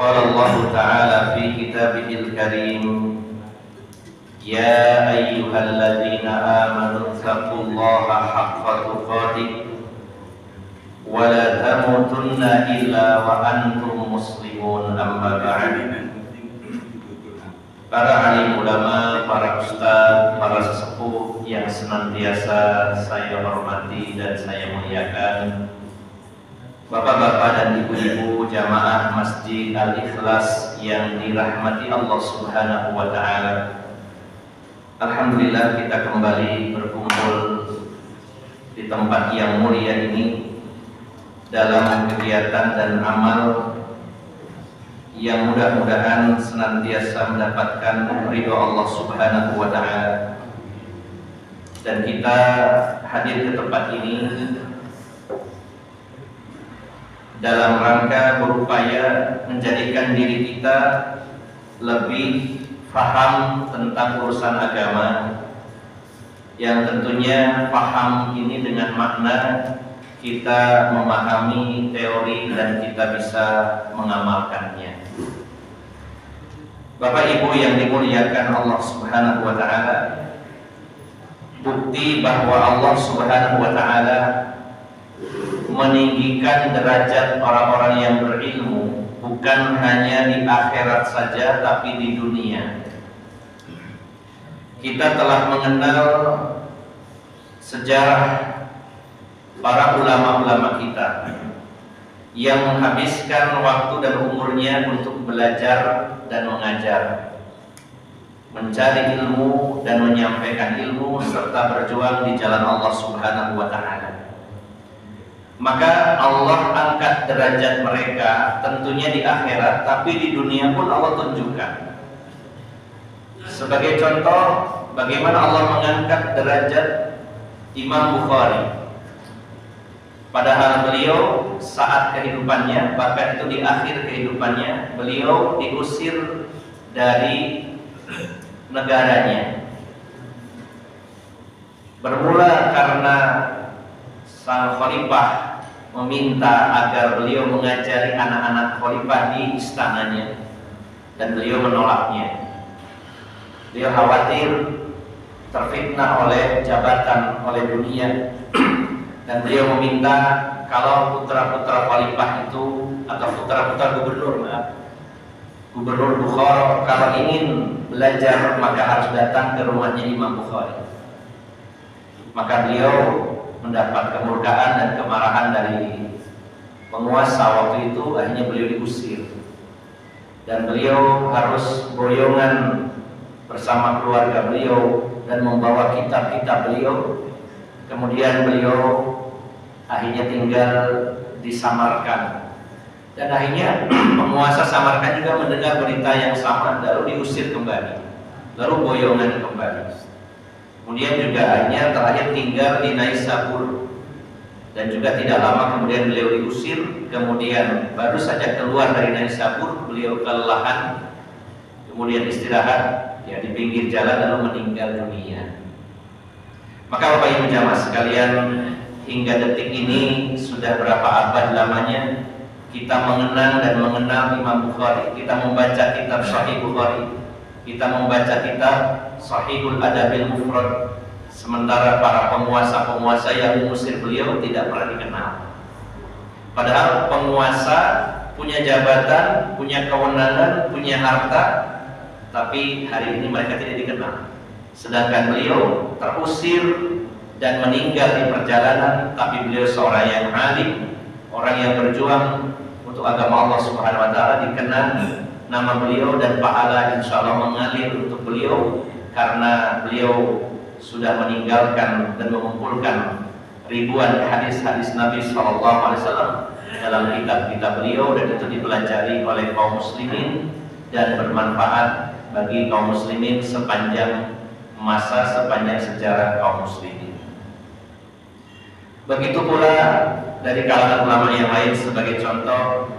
قال الله تعالى في كتابه الكريم يا أيها الذين آمنوا اتقوا الله حق تقاته ولا تموتن إلا وأنتم مسلمون أما بعد. Para alim ulama, para ustaz, para sesepuh yang senantiasa saya hormati dan saya muliakan, bapak-bapak dan ibu-ibu jamaah Masjid Al-Ikhlas yang dirahmati Allah Subhanahu wa Ta'ala. Alhamdulillah kita kembali berkumpul di tempat yang mulia ini dalam kegiatan dan amal yang mudah-mudahan senantiasa mendapatkan ridho Allah Subhanahu wa Ta'ala. Dan kita hadir ke tempat ini dalam rangka berupaya menjadikan diri kita lebih paham tentang urusan agama, yang tentunya paham ini dengan makna kita memahami teori dan kita bisa mengamalkannya. Bapak Ibu yang dimuliakan Allah Subhanahu wa Ta'ala, bukti bahwa Allah Subhanahu wa Ta'ala meninggikan derajat orang-orang yang berilmu bukan hanya di akhirat saja tapi di dunia. Kita telah mengenal sejarah para ulama-ulama kita yang menghabiskan waktu dan umurnya untuk belajar dan mengajar, mencari ilmu dan menyampaikan ilmu serta berjuang di jalan Allah Subhanahu wa Ta'ala. Maka Allah angkat derajat mereka tentunya di akhirat, tapi di dunia pun Allah tunjukkan. Sebagai contoh bagaimana Allah mengangkat derajat Imam Bukhari. Padahal beliau saat kehidupannya, bahkan itu di akhir kehidupannya, beliau diusir dari negaranya. Bermula karena sang khalifah meminta agar beliau mengajari anak-anak khalifah di istananya, dan beliau menolaknya. Beliau khawatir terfitnah oleh jabatan, oleh dunia. Dan beliau meminta kalau putra-putra khalifah itu atau putra-putra gubernur Bukhara kalau ingin belajar maka harus datang ke rumahnya Imam Bukhari. Maka beliau mendapat kemurkaan dan kemarahan dari penguasa waktu itu, akhirnya beliau diusir. Dan beliau harus boyongan bersama keluarga beliau dan membawa kitab-kitab beliau. Kemudian beliau akhirnya tinggal di Samarkand, dan akhirnya penguasa Samarkand juga mendengar berita yang sama, lalu diusir kembali, lalu boyongan kembali. Kemudian juga akhirnya terakhir tinggal di Naisabur, dan juga tidak lama kemudian beliau diusir. Kemudian baru saja keluar dari Naisabur beliau kelelahan, kemudian istirahat ya di pinggir jalan lalu meninggal dunia. Maka Bapak Ibu jamaah sekalian, hingga detik ini sudah berapa abad lamanya kita mengenang dan mengenal Imam Bukhari. Kita membaca kitab Sahih Bukhari, kita membaca kitab Sahihul Adabil Mufrad, sementara para penguasa-penguasa yang mengusir beliau tidak pernah dikenal. Padahal penguasa punya jabatan, punya kewenangan, punya harta, tapi hari ini mereka tidak dikenal. Sedangkan beliau terusir dan meninggal di perjalanan, tapi beliau seorang yang alim, orang yang berjuang untuk agama Allah Subhanahu wa Ta'ala, dikenal nama beliau dan pahala insyaallah mengalir untuk beliau karena beliau sudah meninggalkan dan mengumpulkan ribuan hadis-hadis Nabi SAW dalam kitab-kitab beliau, dan itu dipelajari oleh kaum muslimin dan bermanfaat bagi kaum muslimin sepanjang masa, sepanjang sejarah kaum muslimin. Begitu pula dari kalangan ulama yang lain, sebagai contoh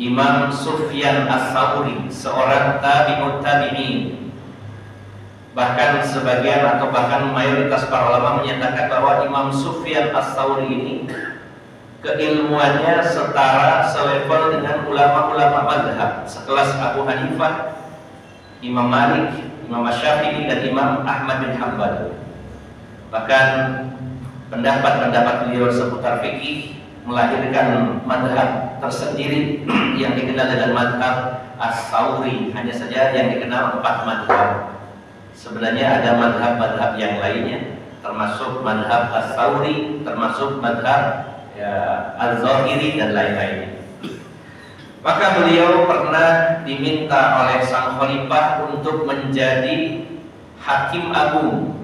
Imam Sufyan Ats-Tsauri, seorang tabi'ut tabi'in. Bahkan sebagian atau bahkan mayoritas para ulama menyatakan bahwa Imam Sufyan Ats-Tsauri ini keilmuannya setara selevel dengan ulama-ulama mazhab sekelas Abu Hanifah, Imam Malik, Imam Syafi'i dan Imam Ahmad bin Hanbal. Bahkan pendapat-pendapat beliau seputar fikih melahirkan mazhab tersendiri yang dikenal dengan mazhab As-Sauri. Hanya saja yang dikenal 4 mazhab. Sebenarnya ada mazhab-mazhab yang lainnya, termasuk mazhab As-Sauri, termasuk mazhab Az-Zahiri dan lain-lainnya. Maka beliau pernah diminta oleh sang khalifah untuk menjadi hakim agung.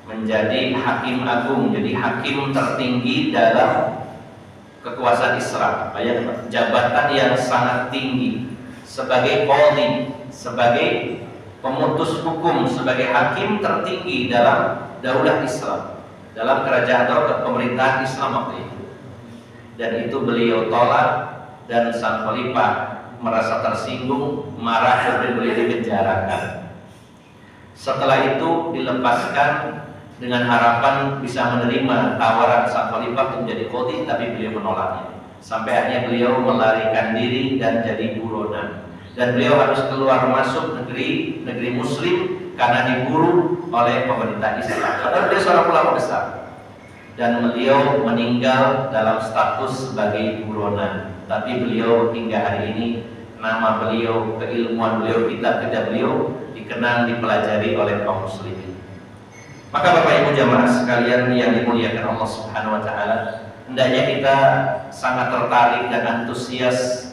Menjadi hakim agung, jadi hakim tertinggi dalam kekuasaan Islam. Bayangkan jabatan yang sangat tinggi sebagai qadhi, sebagai pemutus hukum, sebagai hakim tertinggi dalam daulah Islam, dalam kerajaan atau pemerintahan Islam waktu itu. Dan itu beliau tolak, dan sang khalifah merasa tersinggung, marah, dan beliau dipenjarakan. Setelah itu dilepaskan dengan harapan bisa menerima tawaran sang khalifah untuk menjadi qadhi, tapi beliau menolaknya. Sampai akhirnya beliau melarikan diri dan jadi buronan. Dan beliau harus keluar masuk negeri Muslim karena diburu oleh pemerintah Islam. Karena beliau seorang ulama besar. Dan beliau meninggal dalam status sebagai buronan. Tapi beliau hingga hari ini, nama beliau, keilmuan beliau, kitab-kitab beliau dikenang, dipelajari oleh kaum muslimin. Maka Bapak Ibu jamaah sekalian yang dimuliakan Allah Subhanahu wa taala, hendaknya kita sangat tertarik dan antusias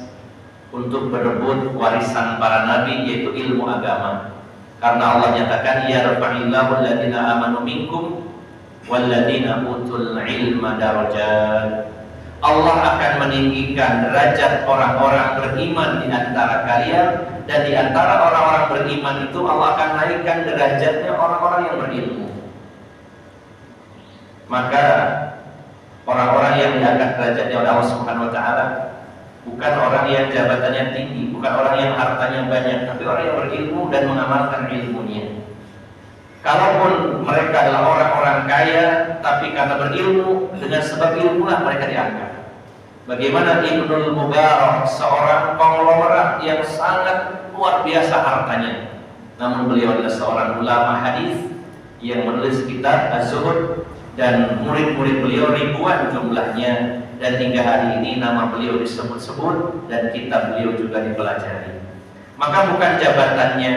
untuk berebut warisan para nabi, yaitu ilmu agama. Karena Allah nyatakan, ya rafa'illahu alladziina aamanu minkum walladziina utul ilma darajat. Allah akan meninggikan derajat orang-orang beriman di antara kalian, dan di antara orang-orang beriman itu Allah akan naikkan derajatnya orang-orang yang berilmu. Maka orang-orang yang diangkat derajatnya oleh Allah Subhanahu wa taala bukan orang yang jabatannya tinggi, bukan orang yang hartanya banyak, tapi orang yang berilmu dan mengamalkan ilmunya. Kalaupun mereka adalah orang-orang kaya, tapi karena berilmu, dengan sebab ilmulah mereka diangkat. Bagaimana Ibnul Mubarak, seorang konglomerat yang sangat luar biasa hartanya, namun beliau adalah seorang ulama hadis yang menulis kitab Az-Zuhud, dan murid-murid beliau ribuan jumlahnya, dan hingga hari ini nama beliau disebut-sebut dan kitab beliau juga dipelajari. Maka bukan jabatannya,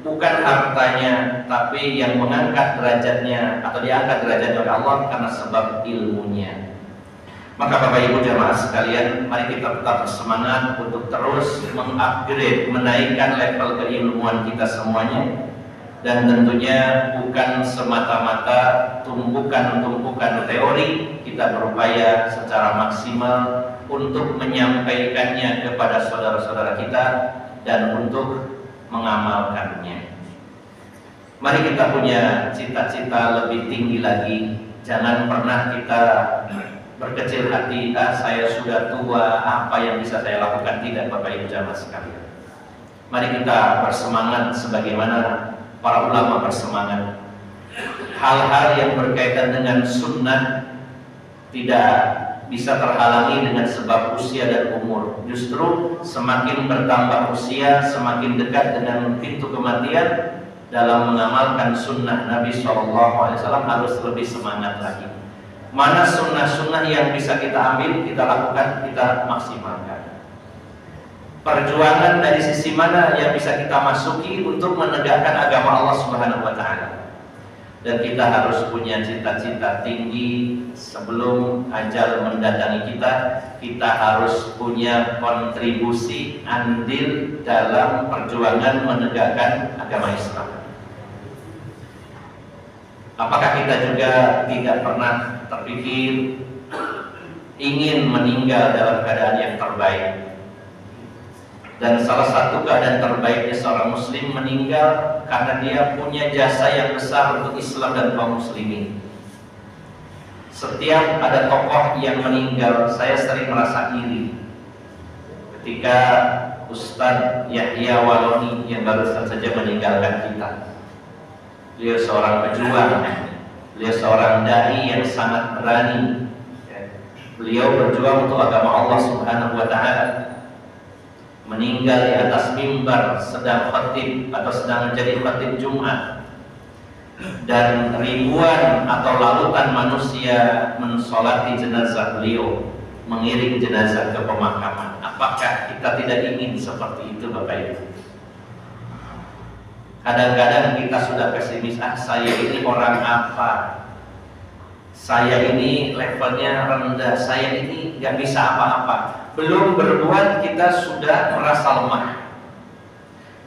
bukan hartanya, tapi yang mengangkat derajatnya atau diangkat derajatnya oleh Allah karena sebab ilmunya. Maka Bapak Ibu jamaah sekalian, mari kita tetap bersemangat untuk terus mengupgrade, menaikkan level keilmuan kita semuanya. Dan tentunya bukan semata-mata tumpukan-tumpukan teori, kita berupaya secara maksimal untuk menyampaikannya kepada saudara-saudara kita dan untuk mengamalkannya. Mari kita punya cita-cita lebih tinggi lagi. Jangan pernah kita berkecil hati, saya sudah tua, apa yang bisa saya lakukan? Tidak, Bapak Ibu jamaah sekalian. Mari kita bersemangat sebagaimana para ulama bersemangat. Hal-hal yang berkaitan dengan sunnah tidak bisa terhalangi dengan sebab usia dan umur. Justru semakin bertambah usia, semakin dekat dengan pintu kematian, dalam mengamalkan sunnah Nabi SAW harus lebih semangat lagi. Mana sunnah-sunnah yang bisa kita ambil, kita lakukan, kita maksimalkan. Perjuangan dari sisi mana yang bisa kita masuki untuk menegakkan agama Allah Subhanahu wa taala. Dan kita harus punya cita-cita tinggi sebelum ajal mendatangi kita. Kita harus punya kontribusi andil dalam perjuangan menegakkan agama Islam. Apakah kita juga tidak pernah terpikir ingin meninggal dalam keadaan yang terbaik? Dan salah satu keadaan terbaiknya seorang muslim meninggal karena dia punya jasa yang besar untuk Islam dan kaum muslimin. Setiap ada tokoh yang meninggal, saya sering merasa iri. Ketika Ustadz Yahya Waloni yang barusan saja meninggalkan kita. Beliau seorang pejuang, beliau seorang dai yang sangat berani. Beliau berjuang untuk agama Allah Subhanahu wa taala. Meninggal di atas mimbar sedang khatib atau sedang menjadi khatib Jumat, dan ribuan atau lautan manusia mensolati jenazah beliau, mengiring jenazah ke pemakaman. Apakah kita tidak ingin seperti itu, Bapak Ibu? Kadang-kadang kita sudah pesimis, saya ini orang apa? Saya ini levelnya rendah, saya ini nggak bisa apa-apa. Belum berbuat kita sudah merasa lemah.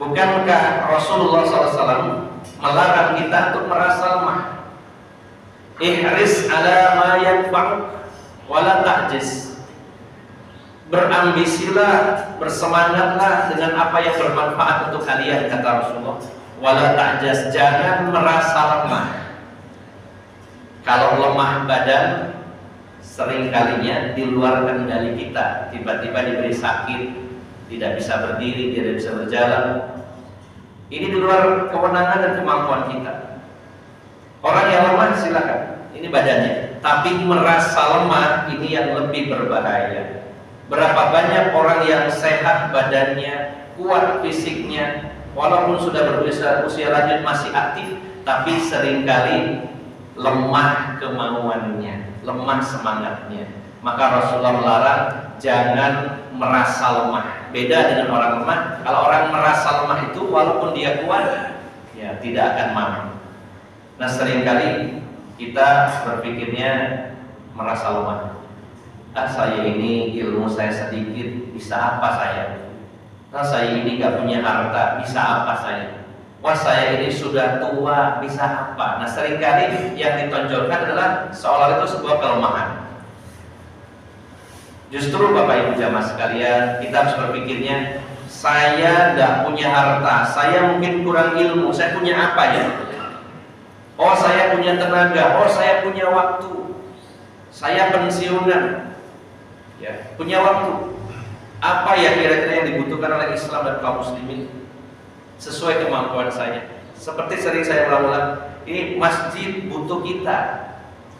Bukankah Rasulullah SAW melarang kita untuk merasa lemah? Ihris ala ma yanfa'u wala ta'jiz. Berambisilah, bersemangatlah dengan apa yang bermanfaat untuk kalian, kata Rasulullah. Wala ta'jiz, jangan merasa lemah. Kalau lemah badan, sering kalinya di luar kendali kita. Tiba-tiba diberi sakit, tidak bisa berdiri, tidak bisa berjalan. Ini di luar kewenangan dan kemampuan kita. Orang yang lemah silakan, ini badannya. Tapi merasa lemah, ini yang lebih berbahaya. Berapa banyak orang yang sehat badannya, kuat fisiknya, walaupun sudah berusia lanjut masih aktif, tapi seringkali lemah kemauannya, lemah semangatnya. Maka Rasulullah melarang jangan merasa lemah. Beda dengan orang lemah. Kalau orang merasa lemah itu walaupun dia kuat, ya tidak akan mampu. Nah, seringkali kita berpikirnya merasa lemah. Saya ini ilmu saya sedikit, bisa apa saya? Saya ini gak punya harta, bisa apa saya? Wah, saya ini sudah tua, bisa apa? Nah, seringkali yang ditonjolkan adalah seolah itu sebuah kelemahan. Justru Bapak Ibu jamaah sekalian, kita harus berpikirnya, saya tidak punya harta, saya mungkin kurang ilmu, saya punya apa ya? Oh, saya punya tenaga, oh saya punya waktu, saya pensiunan, ya, punya waktu. Apa ya kira-kira yang dibutuhkan oleh Islam dan kaum muslimin? Sesuai kemampuan saya. Seperti sering saya ulang-ulang, ini masjid butuh kita.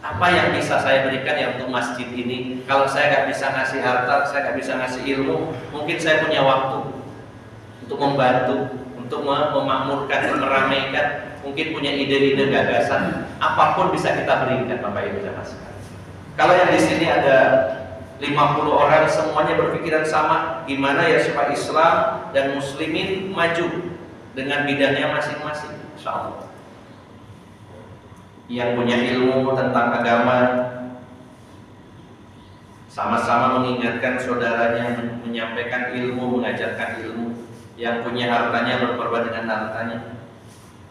Apa yang bisa saya berikan ya untuk masjid ini? Kalau saya nggak bisa ngasih harta, saya nggak bisa ngasih ilmu, mungkin saya punya waktu untuk membantu, untuk memakmurkan dan meramaikan. Mungkin punya ide-ide gagasan. Apapun bisa kita berikan, Bapak Ibu jamaah sekalian. Kalau yang di sini ada 50 orang semuanya berpikiran sama, gimana ya supaya Islam dan muslimin maju dengan bidangnya masing-masing, insyaallah. Yang punya ilmu tentang agama sama-sama mengingatkan saudaranya, menyampaikan ilmu, mengajarkan ilmu. Yang punya hartanya berkorban dengan hartanya.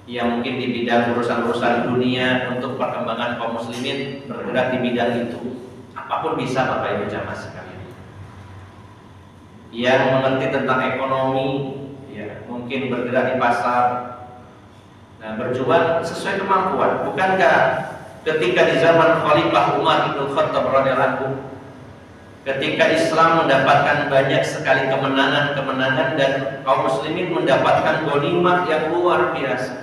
Yang mungkin di bidang urusan-urusan dunia untuk perkembangan kaum muslimin bergerak di bidang itu. Apapun bisa, Bapak Ibu jamaah sekalian. Yang mengerti tentang ekonomi, ya, mungkin bergerak di pasar, nah, berjuang sesuai kemampuan. Bukankah ketika di zaman Khalifah Umar bin Khattab radhiyallahu anhu, ketika Islam mendapatkan banyak sekali kemenangan-kemenangan dan kaum muslimin mendapatkan ghanimah yang luar biasa.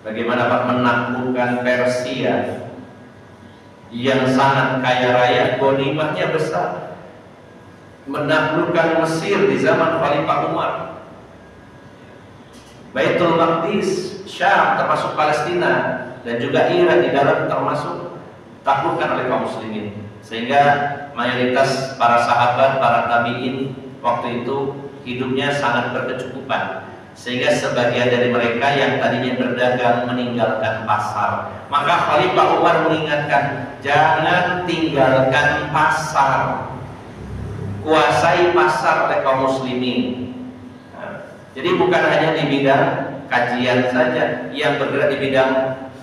Bagaimana Pak menaklukkan Persia yang sangat kaya raya, ghanimahnya besar. Menaklukkan Mesir di zaman Khalifah Umar. Baitul Maqdis, Syam termasuk Palestina dan juga Iran di dalam termasuk taklukkan oleh kaum muslimin. Sehingga mayoritas para sahabat, para tabi'in waktu itu hidupnya sangat berkecukupan. Sehingga sebagian dari mereka yang tadinya berdagang meninggalkan pasar. Maka Khalifah Umar mengingatkan, jangan tinggalkan pasar, kuasai pasar oleh kaum muslimin. Jadi bukan hanya di bidang kajian saja, yang bergerak di bidang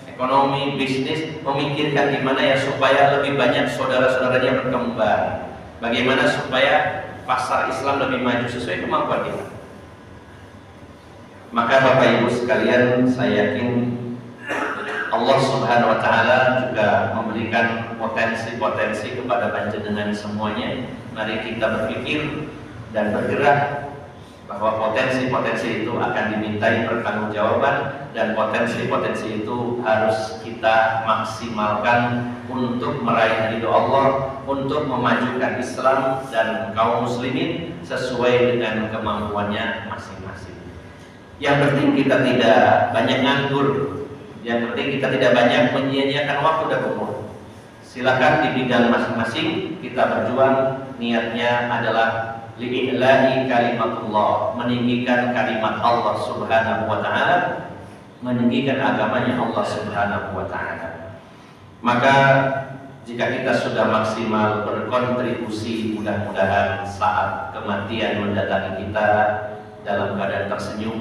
ekonomi, bisnis, memikirkan gimana ya supaya lebih banyak saudara-saudaranya berkembang. Bagaimana supaya pasar Islam lebih maju sesuai kemampuan kita. Maka Bapak Ibu sekalian, saya yakin Allah Subhanahu wa taala juga memberikan potensi-potensi kepada panjenengan semuanya. Mari kita berpikir dan bergerak bahwa potensi-potensi itu akan dimintai pertanggungjawaban, dan potensi-potensi itu harus kita maksimalkan untuk meraih ridho Allah, untuk memajukan Islam dan kaum muslimin sesuai dengan kemampuannya masing-masing. Yang penting kita tidak banyak nganggur, yang penting kita tidak banyak menyia-nyiakan waktu dan umur. Silakan di bidang masing-masing kita berjuang, niatnya adalah li'ilahi kalimatullah, meninggikan kalimat Allah Subhanahu wa ta'ala, meninggikan agamanya Allah Subhanahu wa ta'ala. Maka jika kita sudah maksimal berkontribusi, mudah-mudahan saat kematian mendatangi kita dalam keadaan tersenyum,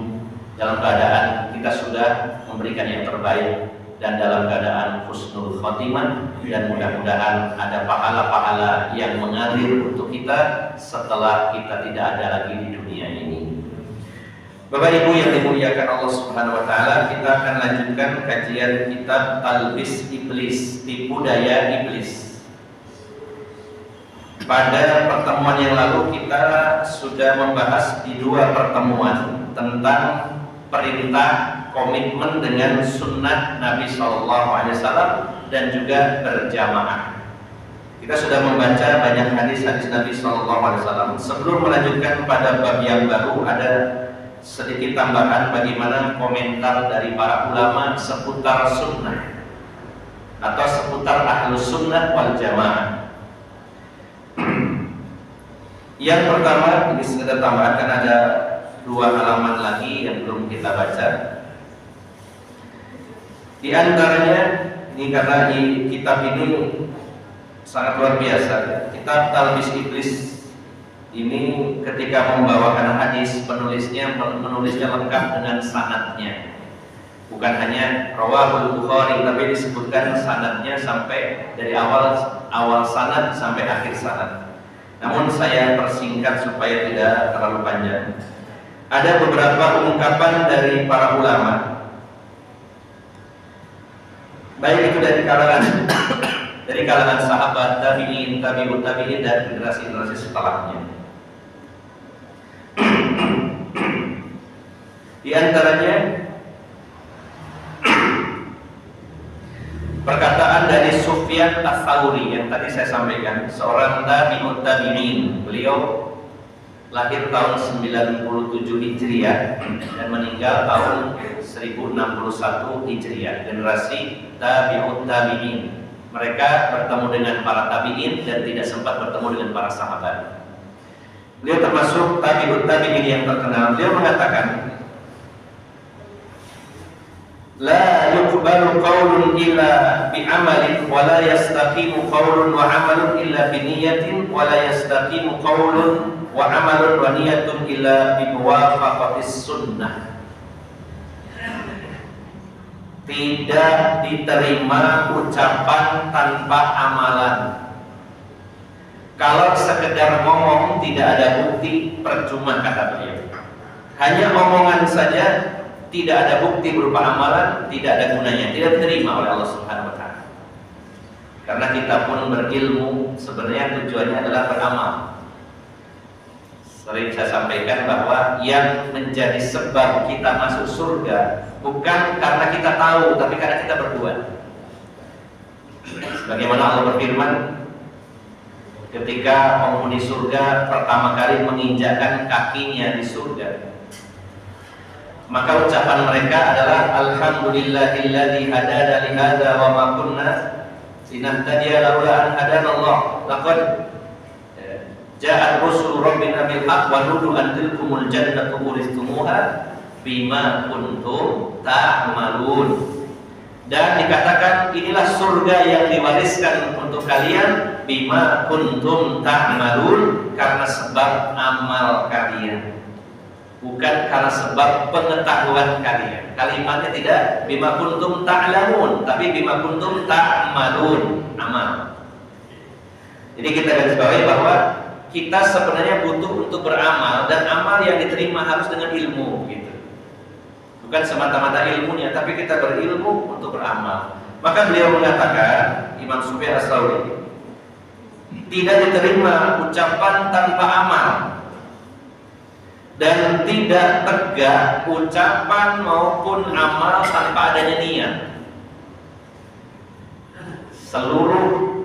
dalam keadaan kita sudah memberikan yang terbaik, dan dalam keadaan husnul khotimah, dan mudah-mudahan ada pahala-pahala yang mengalir untuk kita setelah kita tidak ada lagi di dunia ini. Bapak Ibu yang dimuliakan Allah Subhanahu wa taala, kita akan lanjutkan kajian kitab Talbis Iblis, tipu daya iblis. Pada pertemuan yang lalu kita sudah membahas di 2 pertemuan tentang perintah komitmen dengan sunnah Nabi SAW dan juga berjamaah. Kita sudah membaca banyak hadis-hadis Nabi SAW. Sebelum melanjutkan pada bab yang baru, ada sedikit tambahan bagaimana komentar dari para ulama seputar sunnah atau seputar ahlus sunnah wal jamaah. Yang pertama, ini sekedar tambahan, kan ada 2 halaman lagi yang belum kita baca. Di antaranya, ini karena kitab ini sangat luar biasa. Kitab Talbis Iblis ini ketika membawakan hadis, penulisnya lengkap dengan sanadnya. Bukan hanya rawahul Bukhari, tapi disebutkan sanadnya sampai dari awal sanad sampai akhir sanad. Namun saya persingkat supaya tidak terlalu panjang. Ada beberapa ungkapan dari para ulama, baik itu dari kalangan sahabat, tabi'in, tabi'ut tabi'in, dan generasi-generasi setelahnya. Di antaranya perkataan dari Sufyan Ats-Tsauri yang tadi saya sampaikan, seorang tabi'ut tabi'in. Beliau lahir tahun 97 Hijriah dan meninggal tahun 1061 Hijriah, generasi tabi'ut tabi'in. Mereka bertemu dengan para tabi'in dan tidak sempat bertemu dengan para sahabat. Beliau termasuk tabi'ut tabi'in yang terkenal. Beliau mengatakan, la yuqbalu qawlun illa bi'amalin wa la yastaqimu qawlun wa amalun illa biniyatin wa la yastaqimu qawlun wa amalun wa niyatun illa bimuwafaqatis sunnah. Tidak diterima ucapan tanpa amalan. Kalau sekedar ngomong tidak ada bukti, percuma, kata beliau. Hanya omongan saja, tidak ada bukti berupa amalan, tidak ada gunanya, tidak diterima oleh Allah Subhanahu wa taala. Karena kita pun berilmu sebenarnya tujuannya adalah beramal. Sering saya sampaikan bahwa yang menjadi sebab kita masuk surga bukan karena kita tahu, tapi karena kita berbuat. Sebagaimana Allah berfirman, ketika penghuni surga pertama kali menginjakkan kakinya di surga, maka ucapan mereka adalah alhamdulillahilladzi hadana li hadza wa ma kunna linahtadiya laula an hadana Allah. Laqad ja'at rusul rabbina bil haqq wa nudu an tilkumul jannatu uristumuha bima kuntum ta'malun. Dan dikatakan inilah surga yang diwariskan untuk kalian bima kuntum ta'malun, karena sebab amal kalian, bukan karena sebab pengetahuan kalian. Kalimatnya tidak bima kuntum ta'lamun, tapi bima kuntum ta'malun, amal. Jadi kita garis bawahi bahwa kita sebenarnya butuh untuk beramal, dan amal yang diterima harus dengan ilmu, gitu. Bukan semata-mata ilmunya, tapi kita berilmu untuk beramal. Maka beliau mengatakan, Imam Sufyan Ats-Tsauri, tidak diterima ucapan tanpa amal. dan tidak tegak ucapan maupun amal tanpa adanya niat. Seluruh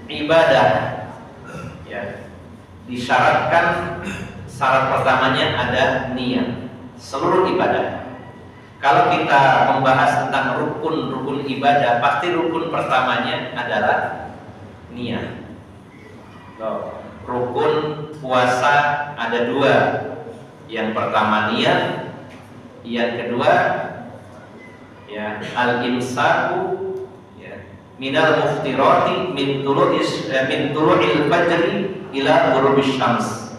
ibadah ya disyaratkan, syarat pertamanya ada niat. Seluruh ibadah. Kalau kita membahas tentang rukun-rukun ibadah, pasti rukun pertamanya adalah niat. Rukun puasa ada dua. Yang pertama niat, yang kedua ya al-imsaku ya minal muftirati min tulu'il fajri ila ghurubisy syams.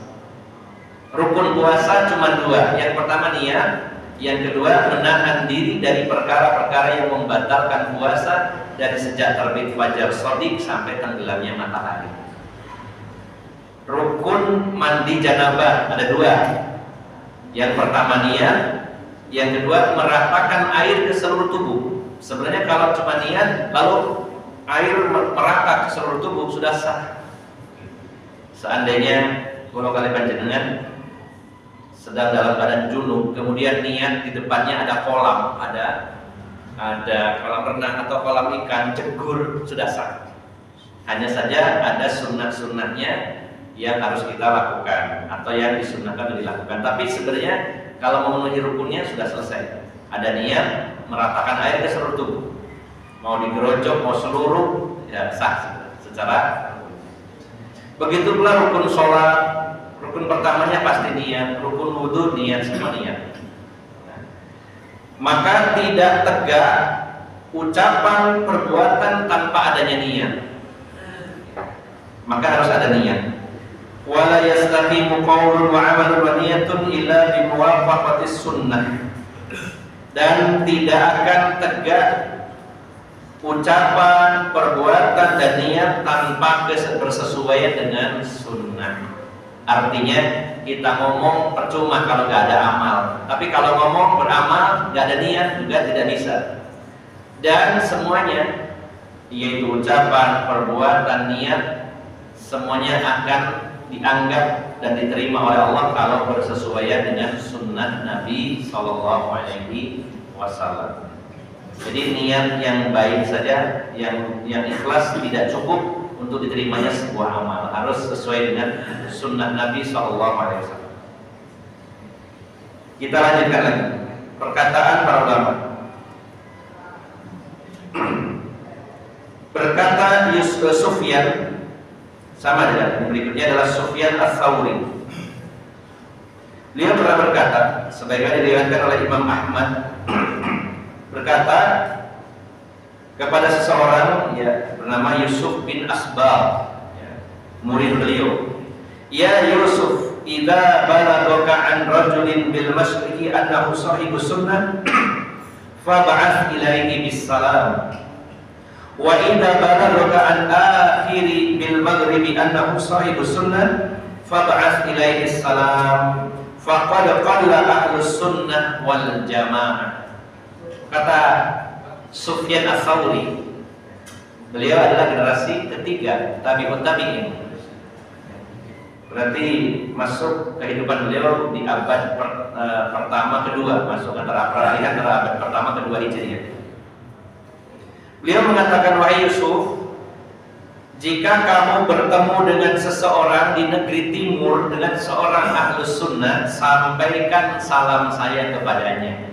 Rukun puasa cuma dua. Yang pertama niat, yang kedua menahan diri dari perkara-perkara yang membatalkan puasa dari sejak terbit fajar shadiq sampai tenggelamnya matahari. Rukun mandi janabah ada dua. Yang pertama niat, yang kedua meratakan air ke seluruh tubuh. Sebenarnya kalau cuma niat lalu air merata ke seluruh tubuh sudah sah. Seandainya kalau kalian panjenengan sedang dalam keadaan junub, kemudian niat di depannya ada kolam, ada kolam renang atau kolam ikan, jegur, sudah sah. Hanya saja ada sunnah-sunnahnya yang harus kita lakukan atau yang disunnahkan dilakukan. Tapi sebenarnya kalau memenuhi rukunnya sudah selesai. Ada niat meratakan air ke seluruh tubuh. Mau digerojok, mau seluruh, ya sah secara. Begitu pula rukun sholat. Rukun pertamanya pasti niat. Rukun wudhu niat, semua niat. Maka tidak tegak ucapan perbuatan tanpa adanya niat. Maka harus ada niat. Wala yastaqimu qaulun wa 'amalun wa niyatun illa bi muwafaqatis sunnah. Dan tidak akan tegak ucapan, perbuatan dan niat tanpa bersesuaian dengan sunnah. Artinya kita ngomong percuma kalau nggak ada amal. Tapi kalau ngomong beramal nggak ada niat juga tidak bisa. Dan semuanya yaitu ucapan, perbuatan, niat semuanya akan dianggap dan diterima oleh Allah kalau bersesuaian dengan sunnah Nabi Sallallahu Alaihi Wasallam. Jadi niat yang baik saja, yang ikhlas tidak cukup untuk diterimanya sebuah amal, harus sesuai dengan sunnah Nabi Sallallahu Alaihi Wasallam. Kita lanjutkan lagi perkataan para ulama. Berkata Sufyan, sama dengan yang berikutnya adalah Sufyan Ats-Tsauri. Beliau pernah berkata, sebagaimana diriwayatkan oleh Imam Ahmad, berkata kepada seseorang ya bernama Yusuf bin Asbab, ya, murid beliau, "Ya Yusuf, idza balagaka an rajulin bil masyriqi annahu sahibus sunnah, fab'ath ilaihi bis salam. Wa idza balagaka an akhiri bil maghribi annahu sahibus sunnah, fab'ath ilaihi salam. Faqad qalla ahlus sunnah wal jamaah." Kata Sufyan Ats-Tsauri, beliau adalah generasi ketiga tabi'ut tabi'in. Berarti masuk kehidupan beliau di abad pertama kedua, masuk antara abad pertama kedua Hijriah. Beliau mengatakan, "Wahai Yusuf, jika kamu bertemu dengan seseorang di negeri timur dengan seorang ahlus sunnah, sampaikan salam saya kepadanya.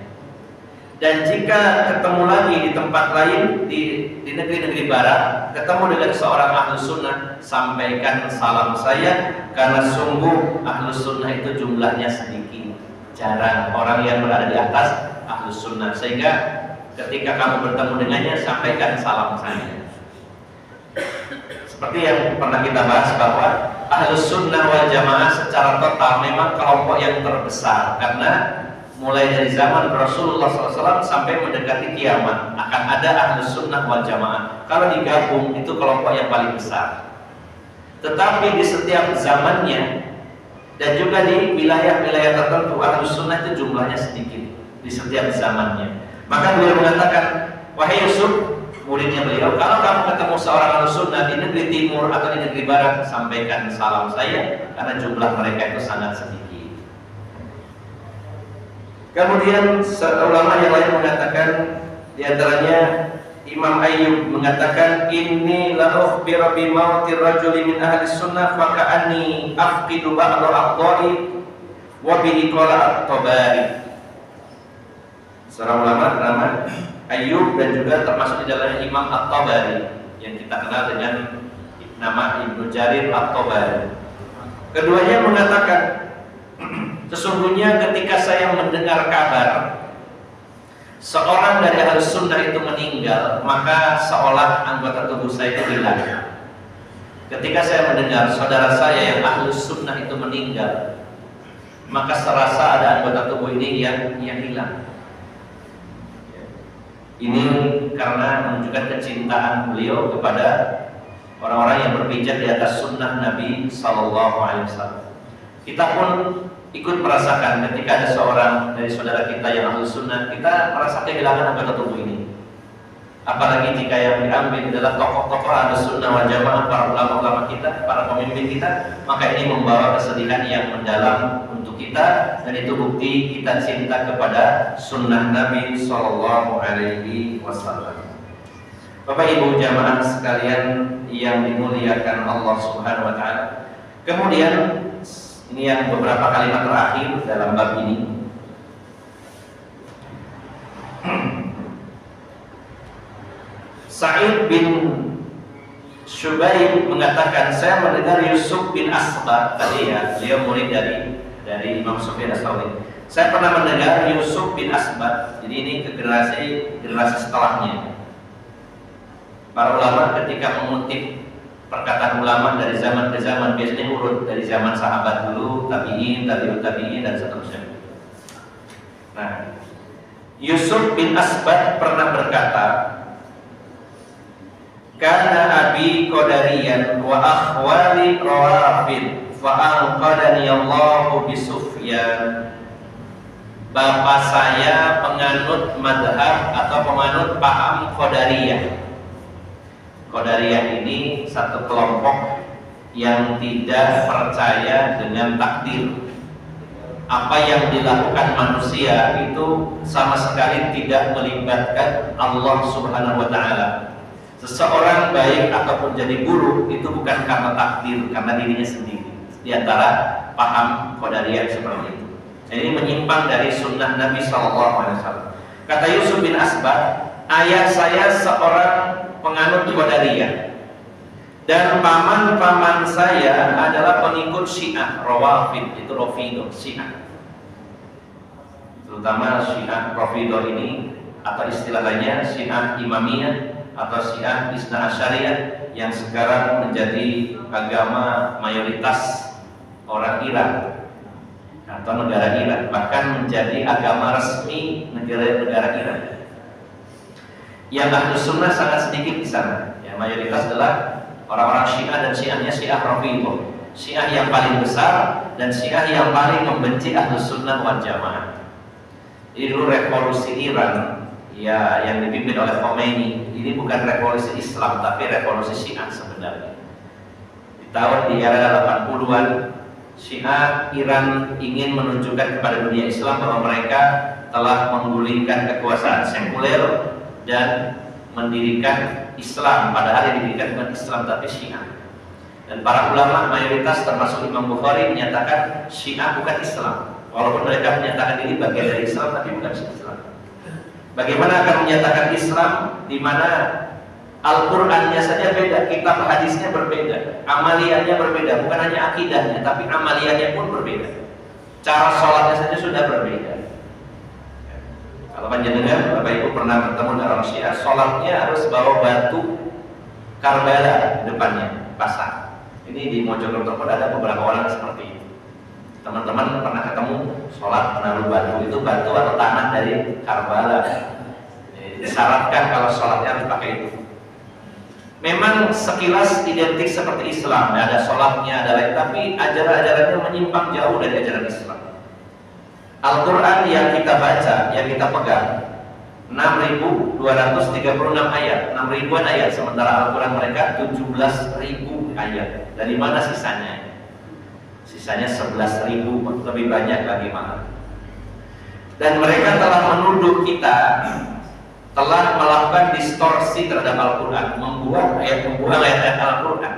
Dan jika ketemu lagi di tempat lain di negeri-negeri barat, ketemu dengan seorang ahlus sunnah, sampaikan salam saya, karena sungguh ahlus sunnah itu jumlahnya sedikit, jarang orang yang berada di atas ahlus sunnah, sehingga ketika kamu bertemu dengannya, sampaikan salam saya." Seperti yang pernah kita bahas bahwa ahlus sunnah wal jamaah secara total memang kelompok yang terbesar, karena mulai dari zaman Rasulullah SAW sampai mendekati kiamat akan ada ahlus sunnah wal jamaah. Kalau digabung itu kelompok yang paling besar. Tetapi di setiap zamannya dan juga di wilayah-wilayah tertentu ahlus sunnah itu jumlahnya sedikit di setiap zamannya. Maka beliau mengatakan, "Wahai Yusuf," muridnya beliau, "kalau kamu ketemu seorang ahlus sunnah di negeri timur atau di negeri barat, sampaikan salam saya, karena jumlah mereka itu sangat sedikit." Kemudian ulama yang lain mengatakan, diantaranya Imam Ayyub mengatakan, inni la ukhbiru bi mautir rajuli min ahli sunnah fa ka'anni afqidu ba'da aqdai wa bihi qala at-Tabari. Seorang ulama bernama Ayyub dan juga termasuk di dalamnya Imam At-Tabari yang kita kenal dengan nama Ibnu Jarir At-Tabari. Keduanya mengatakan, sesungguhnya ketika saya mendengar kabar seorang dari Ahlus Sunnah itu meninggal, maka seolah anggota tubuh saya itu hilang. Ketika saya mendengar saudara saya yang Ahlus Sunnah itu meninggal, maka serasa ada anggota tubuh ini yang hilang. Ini karena menunjukkan kecintaan beliau kepada orang-orang yang berpijak di atas sunnah Nabi Sallallahu Alaihi Wasallam. Kita pun ikut merasakan ketika ada seorang dari saudara kita yang Ahlus Sunnah, kita merasa kehilangan anggota tubuh ini. Apalagi jika yang diambil adalah tokoh-tokoh Ahlus Sunnah wal Jamaah, para ulama-ulama kita, para pemimpin kita, maka ini membawa kesedihan yang mendalam untuk kita, dan itu bukti kita cinta kepada sunnah Nabi Sallallahu Alaihi Wasallam. Bapak Ibu jamaah sekalian yang dimuliakan Allah Subhanahu Wa Taala. Kemudian ini yang beberapa kalimat terakhir dalam bab ini. Sa'id bin Syubaib mengatakan, saya mendengar Yusuf bin Asbah tadi ya, beliau murid dari Imam Sufyan Ats-Tsauri. Saya pernah mendengar Yusuf bin Asbah. Jadi ini ke generasi setelahnya. Para ulama ketika mengutip perkataan ulama dari zaman ke zaman biasanya urut dari zaman sahabat dulu, tabi'in, tabi'ut tabi'in dan seterusnya. Nah, Yusuf bin Asbah pernah berkata, kana abi qadariyan wa akhwali rawafid fa anqadani Allahu bi Sufyan. Bapak saya penganut madhab atau penganut paham Qadariyah. Qadariyah ini satu kelompok yang tidak percaya dengan takdir. Apa yang dilakukan manusia itu sama sekali tidak melibatkan Allah Subhanahu wa Ta'ala. Seseorang baik ataupun jadi buruk itu bukan karena takdir, karena dirinya sendiri. Di antara paham Qadariyah seperti itu. Ini menyimpang dari sunnah Nabi SAW. Kata Yusuf bin Asbah, ayah saya seorang penganut Qadariyah dan paman-paman saya adalah pengikut Syiah Rawafid, itu Rafidah, Syiah. Terutama Syiah Rafidah ini atau istilah lainnya Syiah Imamiyah atau Syiah Isna Asyariyah yang sekarang menjadi agama mayoritas orang Iran atau negara Iran, bahkan menjadi agama resmi negara Iran. Yang Ahlus Sunnah sangat sedikit di sana. Ya, mayoritas adalah orang-orang Syiah dan Syiahnya Syiah Rafidah. Syiah yang paling besar dan Syiah yang paling membenci Ahlus Sunnah wal Jamaah. Jadi dulu revolusi Iran ya yang dipimpin oleh Khomeini ini bukan revolusi Islam tapi revolusi Syiah sebenarnya. Di tahun di era 80-an Syiah Iran ingin menunjukkan kepada dunia Islam bahwa mereka telah menggulingkan kekuasaan sekuler dan mendirikan Islam, padahal yang didirikan bukan Islam tapi Syiah. Dan para ulama mayoritas termasuk Imam Bukhari menyatakan Syiah bukan Islam, walaupun mereka menyatakan diri bagian dari Islam tapi bukan Islam. Bagaimana akan menyatakan Islam di mana Al-Qur'annya saja beda, kitab hadisnya berbeda, amaliannya berbeda, bukan hanya akidahnya tapi amaliannya pun berbeda. Cara sholatnya saja sudah berbeda. Kalau panjenengan Bapak Ibu pernah bertemu dengan orang Syiah, sholatnya harus bawa batu Karbala depannya, pasang. Ini di Mojokerto pun ada beberapa orang seperti itu. Teman-teman pernah ketemu sholat menaruh batu, itu batu atau tanah dari Karbala. Disyaratkan kalau sholatnya harus pakai itu. Memang sekilas identik seperti Islam, ada sholatnya, ada lain, tapi ajaran-ajarannya menyimpang jauh dari ajaran Islam. Al-Quran yang kita baca, yang kita pegang 6.236 ayat, 6.000-an ayat, sementara Al-Quran mereka 17.000 ayat. Dari mana sisanya? Sisanya 11.000, lebih banyak lagi mana? Dan mereka telah menuduh kita telah melakukan distorsi terhadap Al-Quran, membuang ayat-ayat Al-Quran.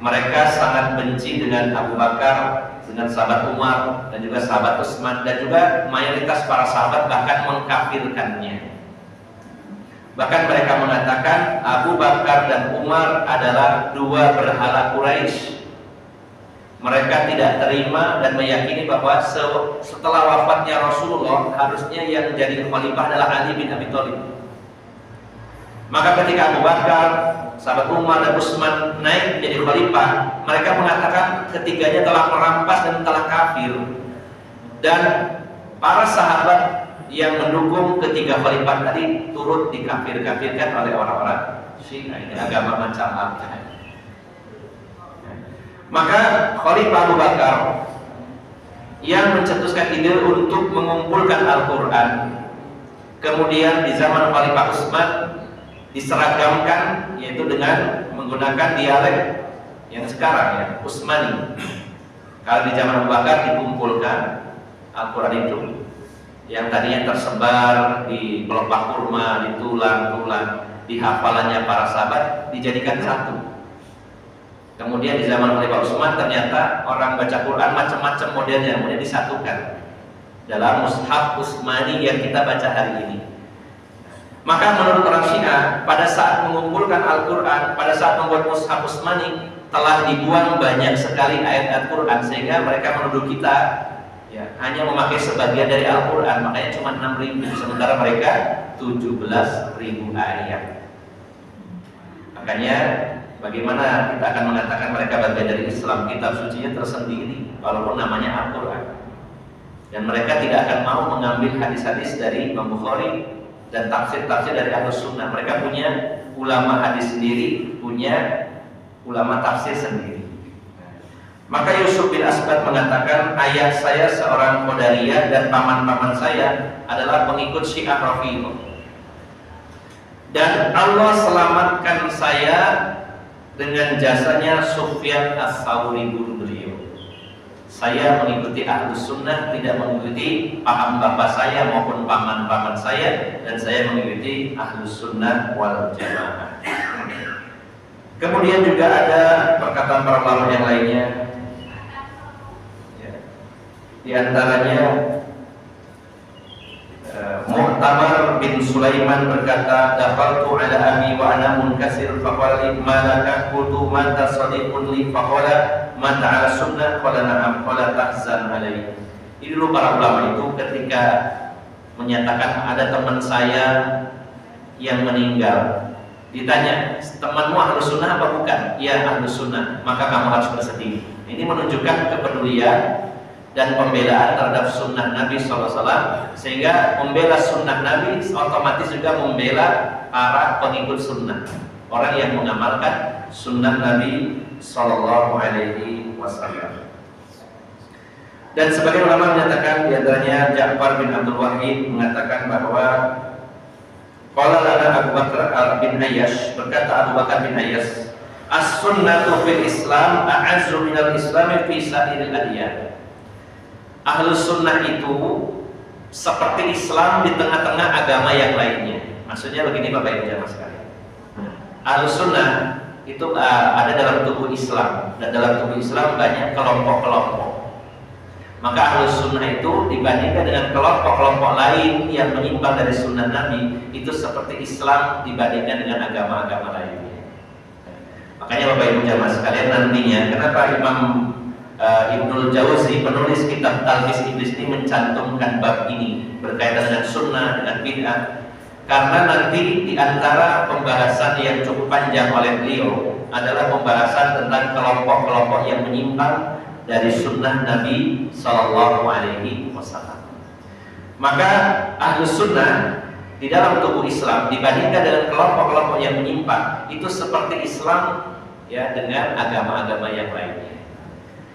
Mereka sangat benci dengan Abu Bakar, dengan sahabat Umar, dan juga sahabat Utsman, dan juga mayoritas para sahabat bahkan mengkafirkannya. Bahkan mereka mengatakan Abu Bakar dan Umar adalah dua berhala Quraisy. Mereka tidak terima dan meyakini bahwa setelah wafatnya Rasulullah harusnya yang jadi khalifah adalah Ali bin Abi Thalib. Maka ketika Abu Bakar, sahabat Umar dan Utsman naik menjadi khalifah, mereka mengatakan ketiganya telah merampas dan telah kafir. Dan para sahabat yang mendukung ketiga khalifah tadi turut dikafir-kafirkan oleh orang-orang Syiah. Ini agama macam apa? Maka Khalifah Abu Bakar yang mencetuskan ide untuk mengumpulkan Al-Quran, kemudian di zaman Khalifah Utsman diseragamkan, yaitu dengan menggunakan dialek yang sekarang ya, Utsmani. Kalau di zaman Abu Bakar dikumpulkan Al-Quran itu yang tadinya tersebar di pelepah kurma, di tulang-tulang, di hafalannya para sahabat, dijadikan satu. Kemudian di zaman Khalifah Utsman ternyata orang baca Quran macam-macam modelnya, kemudian disatukan dalam mushaf Utsmani yang kita baca hari ini. Maka menurut orang Syiah, pada saat mengumpulkan Al-Quran, pada saat membuat mushaf Utsmani, telah dibuang banyak sekali ayat Al-Quran, sehingga mereka menuduh kita ya, hanya memakai sebagian dari Al-Quran, makanya cuma 6.000, sementara mereka 17.000 ayat. Makanya bagaimana kita akan mengatakan mereka bagian dari Islam? Kitab sucinya tersendiri, walaupun namanya Al-Quran. Dan mereka tidak akan mau mengambil hadis-hadis dari Imam Bukhari dan tafsir-tafsir dari Ahlus Sunnah. Mereka punya ulama hadis sendiri, punya ulama tafsir sendiri. Maka Yusuf bin Asbad mengatakan, ayah saya seorang Qadariyah dan paman-paman saya adalah pengikut Syiah Rafidhah. Dan Allah selamatkan saya dengan jasanya Sufyan Ats-Tsauri, guru beliau. Saya mengikuti Ahlus Sunnah, tidak mengikuti paham bapak saya maupun paman-paman saya, dan saya mengikuti Ahlus Sunnah wal Jamaah. Kemudian juga ada perkataan para ulama yang lainnya, di antaranya Mu'tamar bin Sulaiman berkata, "Dakhaltu ala abi wa ana munkasir faqala li ma laka qultu mata sadiqun li faqala mata ala sunnah qala na'am qala tahzan alaihi." Ini dulu para ulama itu ketika menyatakan ada teman saya yang meninggal, ditanya, "Temanmu Ahlus Sunnah apa bukan?" "Iya, Ahlus Sunnah." "Maka kamu harus bersedih." Ini menunjukkan kepedulian dan pembelaan terhadap sunnah Nabi SAW, sehingga membela sunnah Nabi otomatis juga membela para pengikut sunnah, orang yang mengamalkan sunnah Nabi SAW. Dan sebagian ulama menyatakan, diantaranya Ja'far bin Abdul Wahid mengatakan bahwa qala lana Abu Bakar bin Ayyash, berkata Abu Bakar bin Ayyash, as-sunnatu fil Islam a'azzu minal Islami fi sa'iril adyan. Ahlus Sunnah itu seperti Islam di tengah-tengah agama yang lainnya. Maksudnya begini Bapak Ibu jamaah sekalian, Ahlus Sunnah itu ada dalam tubuh Islam, dan dalam tubuh Islam banyak kelompok-kelompok. Maka Ahlus Sunnah itu dibandingkan dengan kelompok-kelompok lain yang menyimpang dari sunnah Nabi, itu seperti Islam dibandingkan dengan agama-agama lainnya. Makanya Bapak Ibu jamaah sekalian, nantinya kenapa Imam Ibnul Jauzi, penulis kitab Talbis Iblis, ini mencantumkan bab ini berkaitan dengan sunnah, dengan bid'ah, karena nanti di antara pembahasan yang cukup panjang oleh beliau adalah pembahasan tentang kelompok-kelompok yang menyimpang dari sunnah Nabi SAW. Maka Ahlus Sunnah di dalam tubuh Islam dibandingkan dengan kelompok-kelompok yang menyimpang, itu seperti Islam ya dengan agama-agama yang lainnya.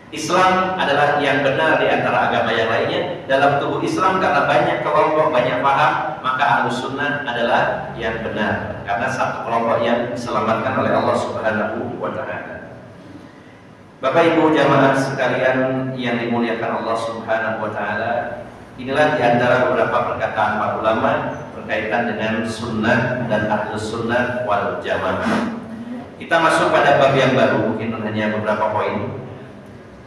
Islam adalah yang benar di antara agama yang lainnya. Dalam tubuh Islam karena banyak kelompok, banyak paham, maka Ahlus Sunnah adalah yang benar karena satu kelompok yang diselamatkan oleh Allah Subhanahu wa Ta'ala. Bapak Ibu jamaah sekalian yang dimuliakan Allah Subhanahu wa Ta'ala, Inilah diantara beberapa perkataan para ulama berkaitan dengan sunnah dan ahlus sunnah wal jamaah. Kita masuk pada bab yang baru, mungkin hanya beberapa poin.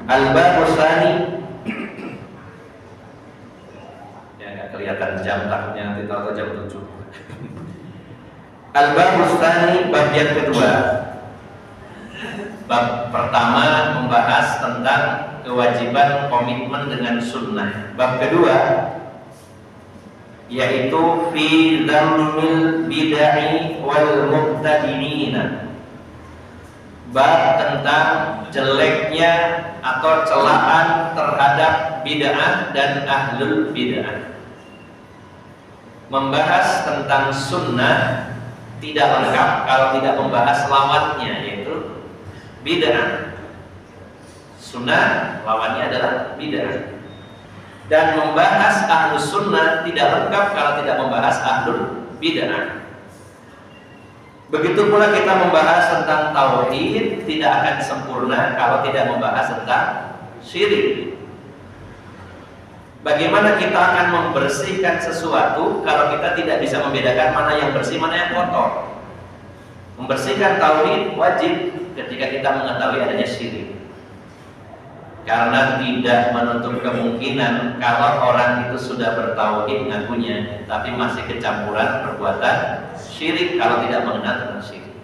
Al-bab tsani. Ya, nggak kelihatan jam, takutnya nanti tahu jam 7. Al-bab tsani, bab yang kedua. Bab pertama membahas tentang kewajiban komitmen dengan sunnah. Bab kedua yaitu fi dhammil bid'ah wal mubtadi'in. Bab tentang jeleknya atau celaan terhadap bid'ah dan ahlul bid'ah. Membahas tentang sunnah tidak lengkap kalau tidak membahas lawannya, yaitu bid'ah. Sunnah lawannya adalah bid'ah. Dan membahas ahlus sunnah tidak lengkap kalau tidak membahas ahlul bid'ah. Begitu pula kita membahas tentang tauhid tidak akan sempurna kalau tidak membahas tentang syirik. Bagaimana kita akan membersihkan sesuatu kalau kita tidak bisa membedakan mana yang bersih, mana yang kotor? Membersihkan tauhid wajib ketika kita mengetahui adanya syirik. Karena tidak menutup kemungkinan kalau orang itu sudah bertauhid ngakunya, tapi masih kecampuran perbuatan syirik kalau tidak mengenal tentang syirik.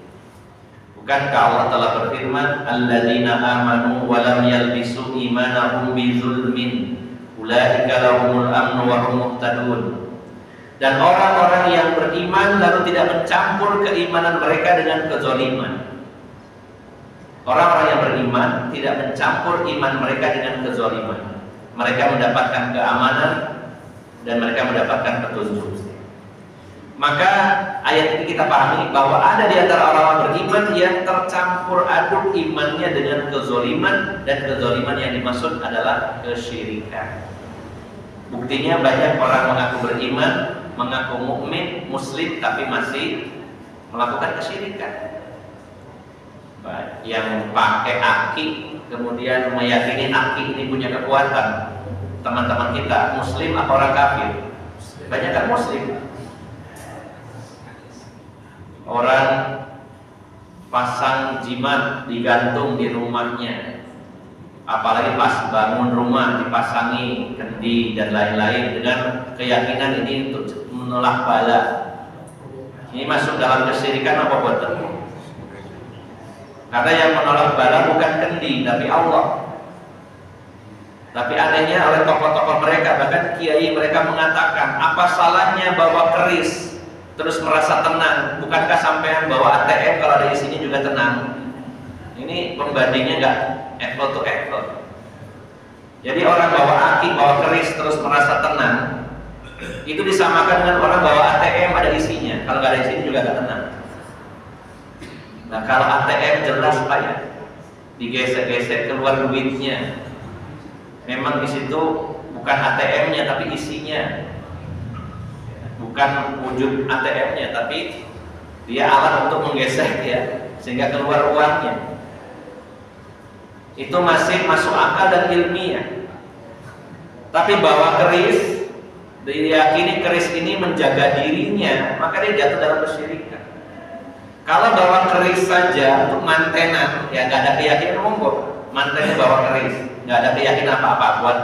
Bukankah Allah telah berfirman, "Alladzina amanu wa lam yalbisu imanahum bizulmin, ulaika lahumul amnu wa hum muhtadun." Dan orang-orang yang beriman lalu tidak mencampur keimanan mereka dengan kezaliman. Orang-orang yang beriman tidak mencampur iman mereka dengan kezaliman. Mereka mendapatkan keamanan dan mereka mendapatkan petunjuk. Maka ayat ini kita pahami bahwa ada di antara orang-orang beriman yang tercampur aduk imannya dengan kezaliman, dan kezaliman yang dimaksud adalah kesyirikan. Buktinya banyak orang mengaku beriman, mengaku mukmin, muslim, tapi masih melakukan kesyirikan. Yang pakai aki kemudian meyakini aki ini punya kekuatan. Teman-teman kita muslim atau orang kafir? Banyak kan muslim. Orang pasang jimat digantung di rumahnya, apalagi pas bangun rumah dipasangi kendi dan lain-lain dengan keyakinan ini untuk menolak bala. Ini masuk dalam kesyirikan apa buatan? Karena yang menolak bala bukan kendi, tapi Allah. Tapi anehnya oleh tokoh-tokoh mereka, bahkan kiai mereka mengatakan, apa salahnya bawa keris terus merasa tenang? Bukankah sampean bawa ATM kalau ada isinya juga tenang? Ini pembandingnya enggak apple to apple. Jadi orang bawa aki, bawa keris terus merasa tenang, itu disamakan dengan orang bawa ATM ada isinya. Kalau nggak ada isinya juga nggak tenang. Nah kalau ATM jelas Pak ya, digesek-gesek keluar duitnya. Memang di situ bukan ATM-nya tapi isinya. Bukan wujud ATM-nya tapi dia alat untuk menggesek ya, sehingga keluar uangnya. Itu masih masuk akal dan ilmiah. Tapi bawa keris, diyakini keris ini menjaga dirinya, maka dia jatuh dalam kesyirikan. Kalau bawa keris saja untuk mantenan, ya nggak ada keyakinan monggo. Mantennya bawa keris, nggak ada keyakinan apa-apa, buat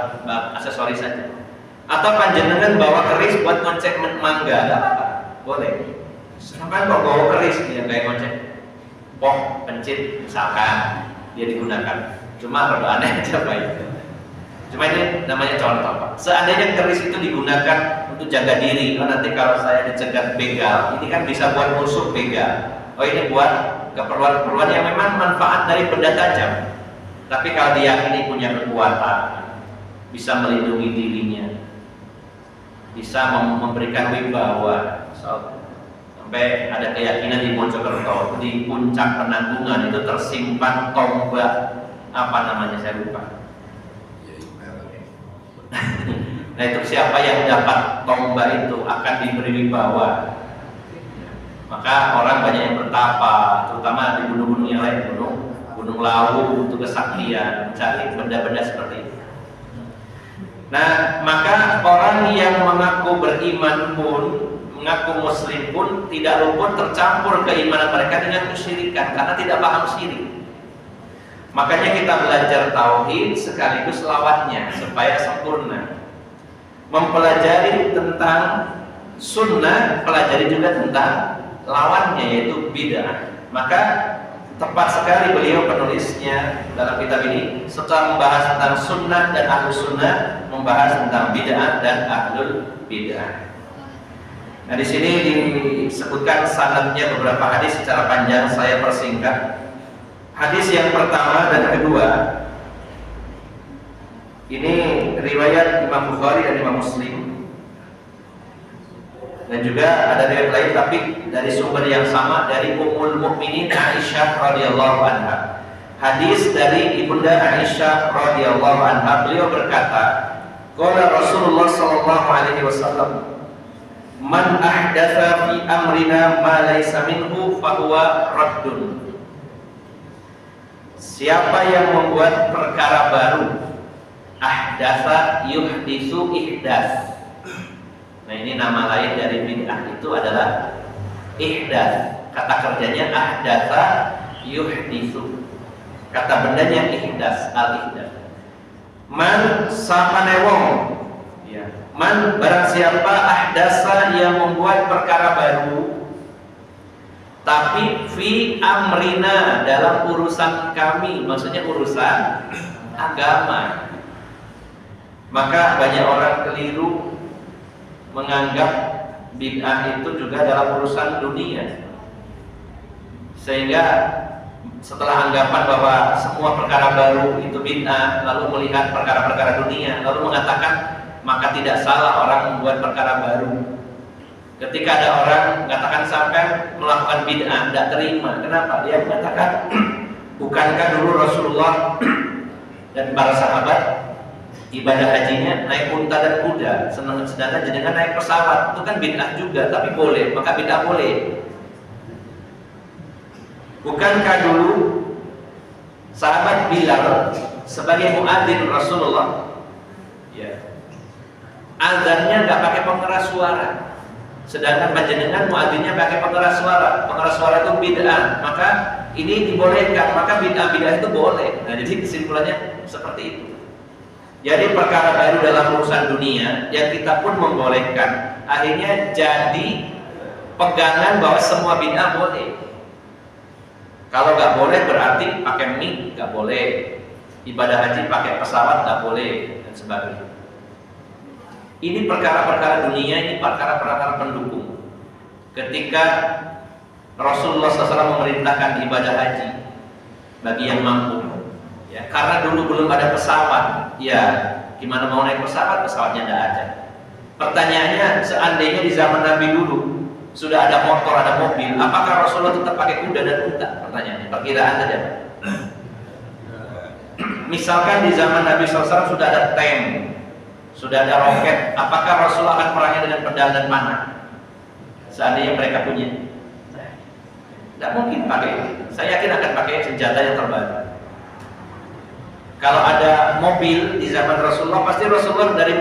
aksesoris saja. Atau panjenengan bawa keris buat ngecek mangga, nggak apa-apa, boleh. Sampai kok bawa keris dia kayak ngecek pok pencit misalkan dia digunakan. Cuma rada aneh aja Pak itu. Cuma ini namanya contoh Pak. Seandainya keris itu digunakan untuk jaga diri, oh nanti kalau saya dicegat begal, ini kan bisa buat musuh begal. Oh ini buat keperluan-keperluan yang memang manfaat dari benda tajam. Tapi kalau diyakini punya kekuatan, bisa melindungi dirinya, bisa memberikan wibawa. Sampai ada keyakinan di Mojokerto, di puncak Penanggungan itu tersimpan tombak, apa namanya saya lupa. Nah itu siapa yang dapat tombak itu akan diberi wibawa. Maka orang banyak yang bertapa, terutama di gunung-gunung yang lain, Gunung Lawu untuk kesaktian, mencari benda-benda seperti itu. Nah, maka orang yang mengaku beriman pun, mengaku muslim pun tidak luput tercampur keimanan mereka dengan kesyirikan karena tidak paham syirik. Makanya kita belajar tauhid sekaligus lawannya supaya sempurna. Mempelajari tentang sunnah, pelajari juga tentang lawannya yaitu bid'ah. Maka tepat sekali beliau penulisnya dalam kitab ini setelah membahas tentang sunnah dan ahlus sunnah, membahas tentang bid'ah dan ahlul bid'ah. Nah, di sini disebutkan sanadnya beberapa hadis secara panjang, saya persingkat. Hadis yang pertama dan kedua ini riwayat Imam Bukhari dan Imam Muslim, dan juga ada riwayat lain tapi dari sumber yang sama dari Ummul Mukminin Aisyah radhiyallahu anha. Hadis dari Ibunda Aisyah radhiyallahu anha, beliau berkata, qala Rasulullah sallallahu alaihi wasallam, man ahdatsa fi amrina ma laysa minhu fahuwa raddun. Siapa yang membuat perkara baru, ahdatsa yuhditsu ihdas. Nah, ini nama lain dari bid'ah itu adalah ihdas. Kata kerjanya ahdatsa yuhditsu. Kata bendanya ihdas, al-ihdas. Man sapane wong, ya. Man barang siapa ahdasa yang membuat perkara baru, tapi fi amrina dalam urusan kami, maksudnya urusan agama. Maka banyak orang keliru menganggap bid'ah itu juga dalam urusan dunia, sehingga setelah anggapan bahwa semua perkara baru itu bid'ah, lalu melihat perkara-perkara dunia, lalu mengatakan maka tidak salah orang membuat perkara baru. Ketika ada orang mengatakan sampai melakukan bid'ah, tidak terima. Kenapa? Dia mengatakan, bukankah dulu Rasulullah dan para sahabat ibadah hajinya naik unta dan kuda, sedangkan jenengan naik pesawat, itu kan bid'ah juga, tapi boleh, maka bid'ah boleh. Bukankah dulu sahabat Bilal sebagai muadzin Rasulullah, ya, azannya nggak pakai pengeras suara, sedangkan panjenengan muadzinnya pakai pengeras suara. Pengeras suara itu bid'ah, maka ini dibolehkan, maka bid'ah itu boleh. Nah, jadi kesimpulannya seperti itu. Jadi perkara baru dalam urusan dunia yang kita pun membolehkan, akhirnya jadi pegangan bahwa semua bid'ah boleh. Kalau nggak boleh berarti pakai mic nggak boleh, ibadah haji pakai pesawat nggak boleh, dan sebagainya. Ini perkara-perkara dunia, ini perkara-perkara pendukung. Ketika Rasulullah SAW memerintahkan ibadah haji bagi yang mampu, ya, karena dulu belum ada pesawat, ya gimana mau naik pesawat? Pesawatnya tidak ada. Pertanyaannya, seandainya di zaman Nabi dulu sudah ada motor, ada mobil, apakah Rasulullah tetap pakai kuda dan unta? Pertanyaannya, perkiraan saja. Misalkan di zaman Nabi SAW sudah ada tank, sudah ada roket, apakah Rasulullah akan perangnya dengan pedang dan panah? Seandainya mereka punya, tidak mungkin pakai. Saya yakin akan pakai senjata yang terbaru. Kalau ada mobil di zaman Rasulullah, pasti Rasulullah dari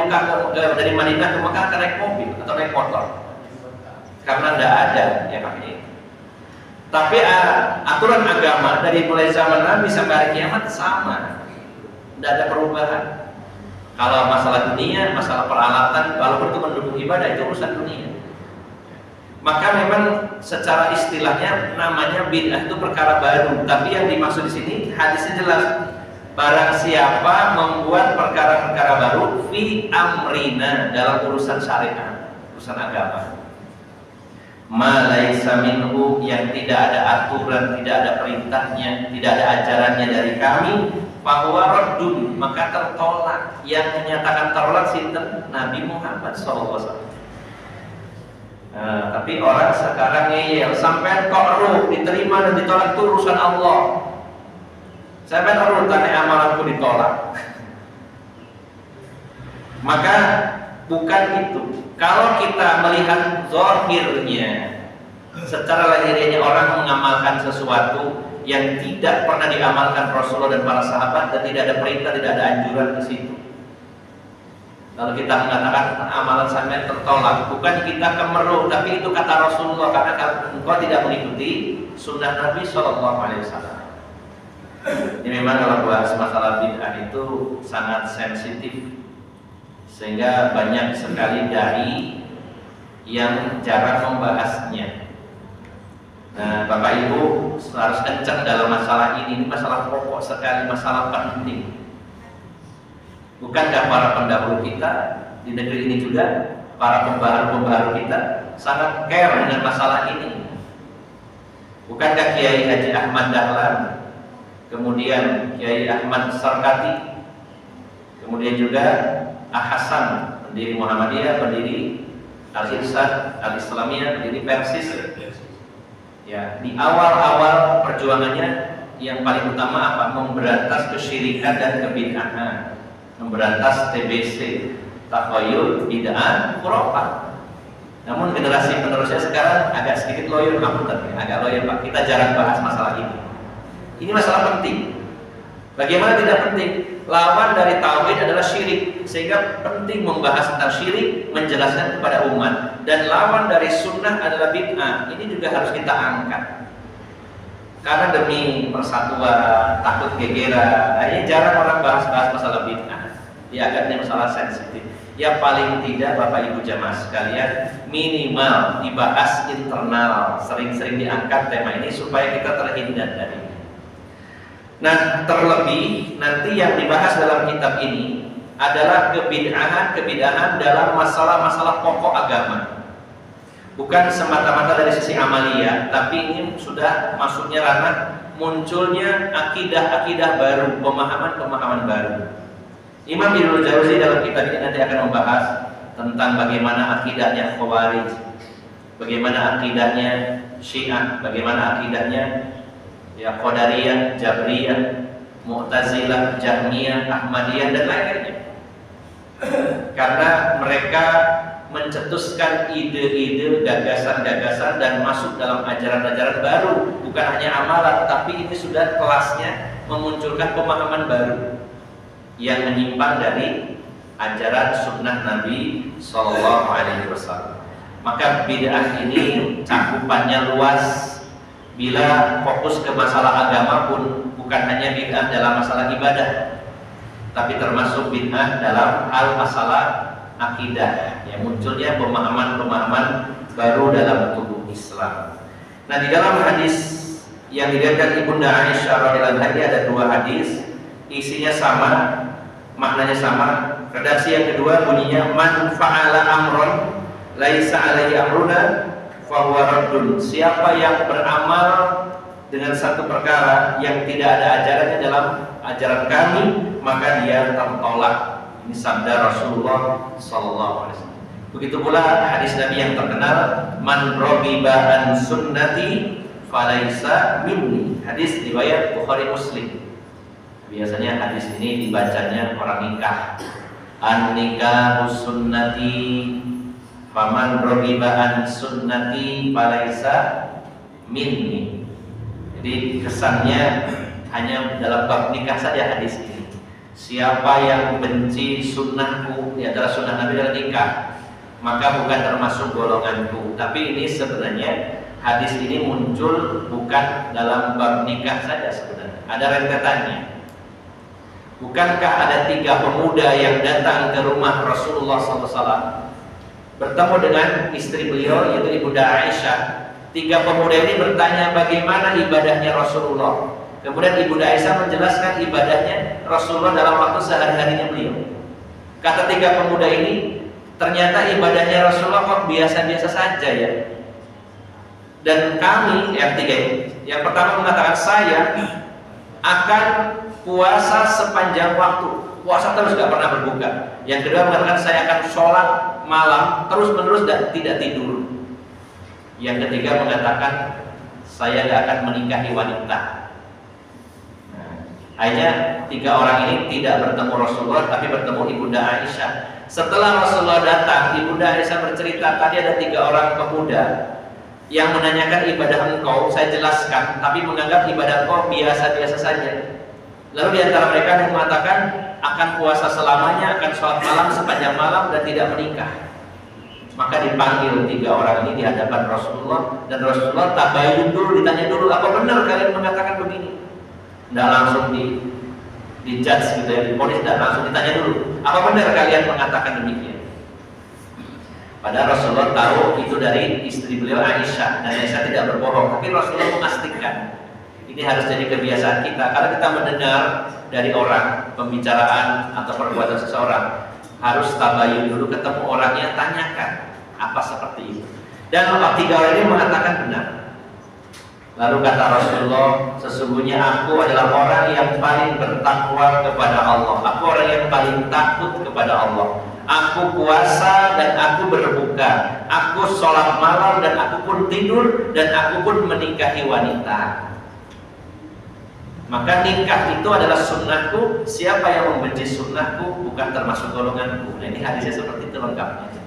Madinah ke Mekah akan naik mobil atau naik motor, karena tidak ada yang pakai itu. Tapi aturan agama dari mulai zaman Nabi sampai hari kiamat sama, tidak ada perubahan. Kalau masalah dunia, masalah peralatan, walaupun itu mendukung ibadah, itu urusan dunia. Maka memang secara istilahnya namanya bid'ah itu perkara baru. Tapi yang dimaksud di sini hadisnya jelas. Barang siapa membuat perkara-perkara baru fi amrina dalam urusan syariat, urusan agama, ma laisa minhu, yang tidak ada aturan, tidak ada perintahnya, tidak ada ajarannya dari kami, fahuwa raddun, maka tertolak. Yang menyatakan tertolak sinten? Nabi Muhammad SAW. Nah, tapi orang sekarang ngeyel, sampai kok ruh diterima dan ditolak itu urusan Allah. Sampai ruh tanya amalanku ditolak. Maka bukan itu. Kalau kita melihat zahirnya, secara lahiriahnya orang mengamalkan sesuatu yang tidak pernah diamalkan Rasulullah dan para sahabat, dan tidak ada perintah, tidak ada anjuran di situ. Lalu kita mengatakan amalan sampean tertolak, bukan kita kemeruh, tapi itu kata Rasulullah, karena engkau tidak mengikuti sunnah Nabi Shallallahu Alaihi Wasallam. Ini memang kalau bahas masalah bid'ah itu sangat sensitif, sehingga banyak sekali dai yang jarang membahasnya. Nah, Bapak Ibu harus kencang dalam masalah ini masalah pokok sekali, masalah penting. Bukankah para pendahulu kita di negeri ini juga, para pembaharu-pembaharu kita sangat care dengan masalah ini? Bukankah Kiai Haji Ahmad Dahlan, kemudian Kiai Ahmad Sarkati, kemudian juga Hasan, pendiri Muhammadiyah, pendiri Al-Irsyad Al-Islamiyah, pendiri Persis. Ya, di awal-awal perjuangannya yang paling utama apa? Memberantas kesyirikan dan kebid'ahan, memberantas TBC, takhayul, bid'ah, khurafat. Namun generasi penerusnya sekarang agak sedikit loyo, agak loyo Pak. Kita jarang bahas masalah ini. Ini masalah penting. Bagaimana tidak penting? Lawan dari tauhid adalah syirik, sehingga penting membahas tentang syirik, menjelaskan kepada umat. Dan lawan dari sunnah adalah bid'ah. Ini juga harus kita angkat. Karena demi persatuan, takut gegeran, akhirnya jarang orang bahas masalah bid'ah. Dianggapnya masalah sensitif. Ya paling tidak Bapak Ibu jamaah sekalian, minimal dibahas internal, sering-sering diangkat tema ini supaya kita terhindar dari ini. Nah, terlebih nanti yang dibahas dalam kitab ini adalah kebid'ahan dalam masalah-masalah pokok agama. Bukan semata-mata dari sisi amaliyah, tapi ini sudah masuknya ranah munculnya akidah-akidah baru, pemahaman-pemahaman baru. Imam Ibnul Jauzi dalam kitab ini nanti akan membahas tentang bagaimana akidahnya Khawarij, bagaimana akidahnya Syiah, bagaimana akidahnya ya Qadariyah, Jabriyah, Mu'tazilah, Jahmiyah, Ahmadiyah dan lain-lainnya. Karena mereka mencetuskan ide-ide, gagasan-gagasan dan masuk dalam ajaran-ajaran baru, bukan hanya amalan, tapi ini sudah kelasnya memunculkan pemahaman baru yang menyimpang dari ajaran sunnah Nabi Sallallahu Alaihi Wasallam. Maka bid'ah ini cakupannya luas. Bila fokus ke masalah agama pun bukan hanya bid'ah dalam masalah ibadah, tapi termasuk bid'ah dalam hal masalah akidah, yang munculnya pemahaman-pemahaman baru dalam tubuh Islam. Nah, di dalam hadis yang diriwayatkan Ibunda Aisyah radhiyallahu anha ada dua hadis, isinya sama, maknanya sama. Redaksi yang kedua bunyinya man fa'ala amron laisa alaihi amruna fa huwa raddun. Siapa yang beramal dengan satu perkara yang tidak ada ajarannya dalam ajaran kami, maka dia tertolak. Ini sabda Rasulullah sallallahu alaihi wasallam. Begitu pula hadis Nabi yang terkenal, man raghiba an sunnati falaisa minni. Hadis riwayat Bukhari Muslim. Biasanya hadis ini dibacanya orang nikah. An nikahu sunnati faman raghiba an sunnati falaisa minni. Jadi kesannya hanya dalam bab nikah saja hadis ini. Siapa yang benci sunnahku, ya adalah sunnah Nabi dalam nikah, maka bukan termasuk golonganku. Tapi ini sebenarnya hadis ini muncul bukan dalam bab nikah saja sebenarnya. Ada rentetannya. Bukankah ada 3 pemuda yang datang ke rumah Rasulullah SAW bertemu dengan istri beliau yaitu Ibunda Aisyah. 3 pemuda ini bertanya bagaimana ibadahnya Rasulullah. Kemudian Ibunda Aisyah menjelaskan ibadahnya Rasulullah dalam waktu sehari-harinya beliau. Kata 3 pemuda ini, ternyata ibadahnya Rasulullah kok biasa-biasa saja ya. Dan kami yang 3 ini, yang pertama mengatakan saya akan puasa sepanjang waktu, puasa terus gak pernah berbuka. Yang kedua mengatakan saya akan sholat malam terus-menerus dan tidak tidur. Yang ketiga mengatakan saya gak akan menikahi wanita. Akhirnya 3 orang ini tidak bertemu Rasulullah tapi bertemu Ibunda Aisyah. Setelah Rasulullah datang, Ibunda Aisyah bercerita tadi ada 3 orang pemuda yang menanyakan ibadah engkau, saya jelaskan, tapi menganggap ibadah engkau biasa-biasa saja. Lalu di antara mereka yang mengatakan akan puasa selamanya, akan sholat malam sepanjang malam dan tidak menikah. Maka dipanggil 3 orang ini di hadapan Rasulullah, dan Rasulullah tabayun dulu, ditanya dulu, apa benar kalian mengatakan begini? Tidak langsung dijudge gitu ya, diponis, tidak langsung ditanya dulu, apa benar kalian mengatakan demikian? Padahal Rasulullah tahu itu dari istri beliau Aisyah, dan Aisyah tidak berbohong, tapi Rasulullah memastikan. Ini harus jadi kebiasaan kita. Kalau kita mendengar dari orang pembicaraan atau perbuatan seseorang, harus tabayun dulu, ketemu orangnya, tanyakan apa seperti itu. Dan 3 orang ini mengatakan benar. Lalu kata Rasulullah, sesungguhnya aku adalah orang yang paling bertakwa kepada Allah. Aku orang yang paling takut kepada Allah. Aku puasa dan aku berbuka. Aku sholat malam dan aku pun tidur, dan aku pun menikahi wanita. Maka nikah itu adalah sunnahku. Siapa yang membenci sunnahku bukan termasuk golonganku. Nah, ini hadisnya seperti itu lengkapnya.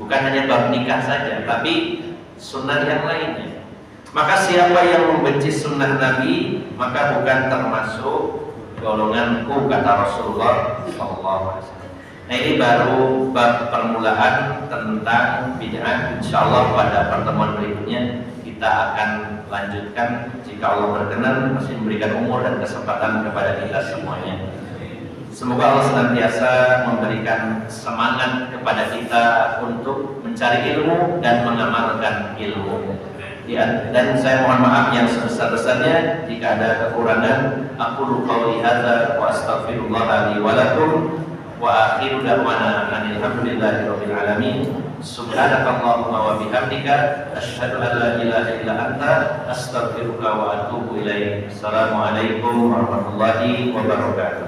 Bukan hanya bab nikah saja, tapi sunnah yang lainnya. Maka siapa yang membenci sunnah Nabi, maka bukan termasuk golonganku, kata Rasulullah SAW. Nah, ini baru bab permulaan tentang bid'ah. Insyaallah pada pertemuan berikutnya kita akan lanjutkan jika Allah berkenan, masih memberikan umur dan kesempatan kepada kita semuanya. Semoga Allah senantiasa memberikan semangat kepada kita untuk mencari ilmu dan mengamalkan ilmu. Ya, dan saya mohon maaf yang sebesar-besarnya jika ada kekurangan. Aku qouli hadza wa astaghfirullah li wa lakum wa akhiru da'wana alhamdulillahirabbil alamin. Subhanakallahumma wa bihamdika asyhadu an la ilaha illa anta astaghfiruka wa atubu ilaik. Assalamualaikum warahmatullahi wabarakatuh.